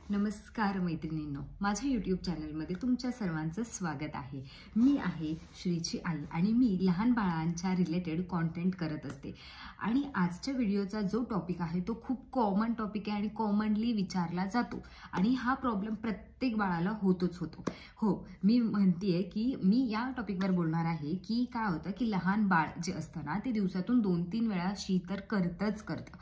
नमस्कार मैत्रिणींनो, माझ्या यूट्यूब चॅनलमध्ये तुमच्या सर्वांचं स्वागत आहे। मी आहे श्रीची आई आणि मी लहान बाळांच्या रिलेटेड कंटेंट करत असते। आणि आजच्या व्हिडिओचा जो टॉपिक आहे तो खूप कॉमन टॉपिक आहे आणि कॉमनली विचारला जातो आणि हा प्रॉब्लेम प्रत्येक बाळाला होतोच होतो। हो, मी म्हणतेय की मी या टॉपिकवर बोलणार आहे की काय होतं की लहान बाळ जे असतं ना ते दिवसातून 2-3 वेळा शी तर करतच करतं,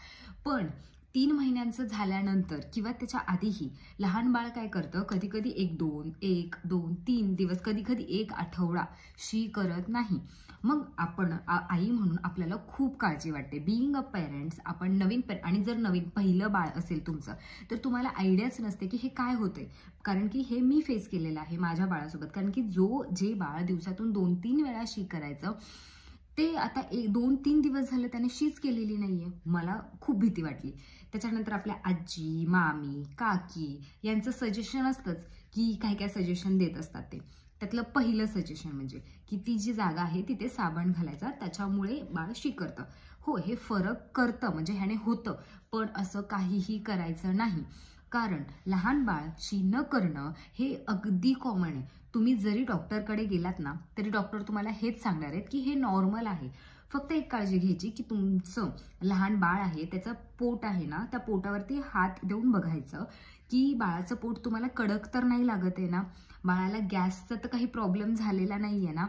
पण 3 महिन्यांचं झाल्यानंतर किंवा त्याच्या आधीही लहान बाळ काय करतं, कधी कधी 1-2-3 दिवस, कधी कधी 1 आठवडा शी करत नाही। मग आपण आई म्हणून आपल्याला खूप काळजी वाटते। बीइंग अ पेरेंट्स, आपण नवीन आणि जर नवीन पहिलं बाळ असेल तुमचं तर तुम्हाला आयडियाच नसते की हे काय होतंय, कारण की हे मी फेस केलेलं आहे माझ्या बाळासोबत। कारण की जे बाळ दिवसातून 2-3 वेळा शी करायचं ते आता 2-3 दिवस झाले त्याने शीच केलेली नाहीये। मला खूप भीती वाटली। त्याच्यानंतर आपल्या आजी, मामी, काकी यांचं सजेशन असतंच की काय काय सजेशन देत असतात ते। त्यातलं पहिलं सजेशन म्हणजे की ती जी जागा आहे तिथे साबण घालायचा, त्याच्यामुळे बाळ शी करतं। हो, हे फरक करतं, म्हणजे ह्याने होतं, पण असं काहीही करायचं नाही, कारण लहान बाळ शी न करणं हे अगदी कॉमन आहे। तुम्ही जरी डॉक्टरकडे गेलात ना तरी डॉक्टर तुम्हाला हेच सांगणार आहेत की हे नॉर्मल आहे। फक्त एक काळजी घ्यायची की तुमचं लहान बाळ आहे, त्याचं पोट आहे ना, त्या पोटावरती हात देऊन बघायचं की बाळाचं पोट तुम्हाला कडक तर नाही लागत आहे ना, बाळाला गॅसचा तर काही प्रॉब्लेम झालेला नाहीये ना,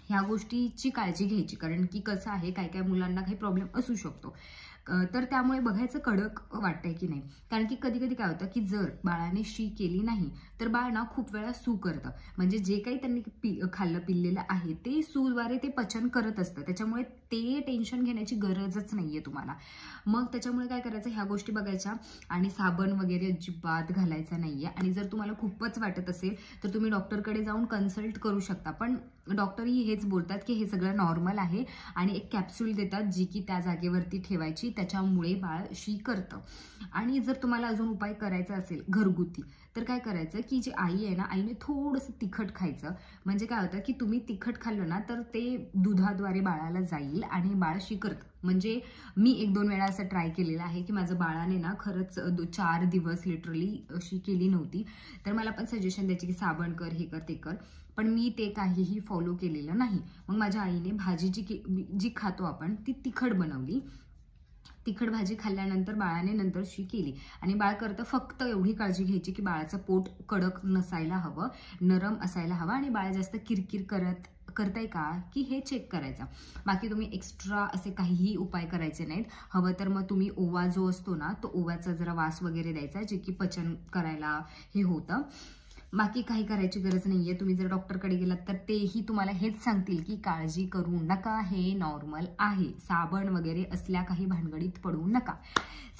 ह्या गोष्टीची काळजी घ्यायची। कारण की कसं आहे, काय काय मुलांना काही प्रॉब्लेम असू शकतो, तर त्यामुळे बघायचं कडक वाटतंय की नाही। कारण की कधी कधी काय होतं की जर बाळाने शी केली नाही तर बाळ ना खूप वेळा सू करतं, म्हणजे जे काही त्यांनी खाल्लं पिल्लेलं आहे ते सूद्वारे ते पचन करत असतं, त्याच्यामुळे ते टेन्शन घेण्याची गरजच नाहीये तुम्हाला। मग त्याच्यामुळे काय करायचं, ह्या गोष्टी बघायच्या आणि साबण वगैरे अजिबात घालायचा नाहीये। आणि जर तुम्हाला खूपच वाटत असेल तर तुम्ही डॉक्टरकडे जाऊन कन्सल्ट करू शकता, पण डॉक्टरही हेच बोलतात की हे सगळं नॉर्मल आहे आणि एक कॅप्सूल देतात जी की त्या जागेवरती ठेवायची, त्याच्यामुळे बाळ शी करतं। आणि जर तुम्हाला अजून उपाय करायचा असेल घरगुती तर काय करायचं की जी आई आहे ना, आईने थोडंसं तिखट खायचं, म्हणजे काय होतं की तुम्ही तिखट खाल्लं ना तर ते दुधाद्वारे बाळाला जाईल आणि बाळ शी करतं। म्हणजे मी 1-2 वेळा असं ट्राय केलेलं आहे की माझं बाळाने ना खरंच 4 दिवस लिटरली शी केली नव्हती, तर मला पण सजेशन द्यायची की साबण कर, हे कर, ते कर, पण मी ते काहीही फॉलो केलेलं नाही। मग माझ्या आईने भाजी जी खातो आपण ती तिखट बनवली, तिखट भाजी खाल्ल्यानंतर बाळाने नंतर शी केली आणि बाळ करतं। फक्त एवढी काळजी घ्यायची की बाळाचं पोट कडक नसायला हवं, नरम असायला हवं आणि बाळ जास्त किरकिर करतंय का की हे चेक करायचं। बाकी तुम्ही एक्स्ट्रा असे काहीही उपाय करायचे नाहीत। हवं तर मग तुम्ही ओवा जो असतो ना तो ओव्याचा जरा वास वगैरे द्यायचा, जे की पचन करायला हे होतं। बाकी काही करायची गरज नाहीये। तुम्ही जर डॉक्टरकडे गेलात तर तेही तुम्हाला हेच सांगतील की काळजी करू नका, हे नॉर्मल आहे, साबण वगैरे असल्या काही भानगडीत पडू नका।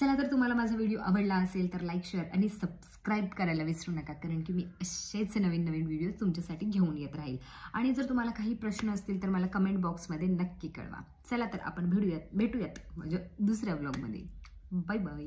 चला, तर तुम्हाला माझा व्हिडिओ आवडला असेल तर लाईक, शेअर आणि सबस्क्राईब करायला विसरू नका, कारण की मी असेच नवीन नवीन व्हिडिओ तुमच्यासाठी घेऊन येत राहील। आणि जर तुम्हाला काही प्रश्न असतील तर मला कमेंट बॉक्समध्ये नक्की कळवा। चला तर आपण भेटूयात म्हणजे दुसऱ्या व्लॉगमध्ये। Bye bye.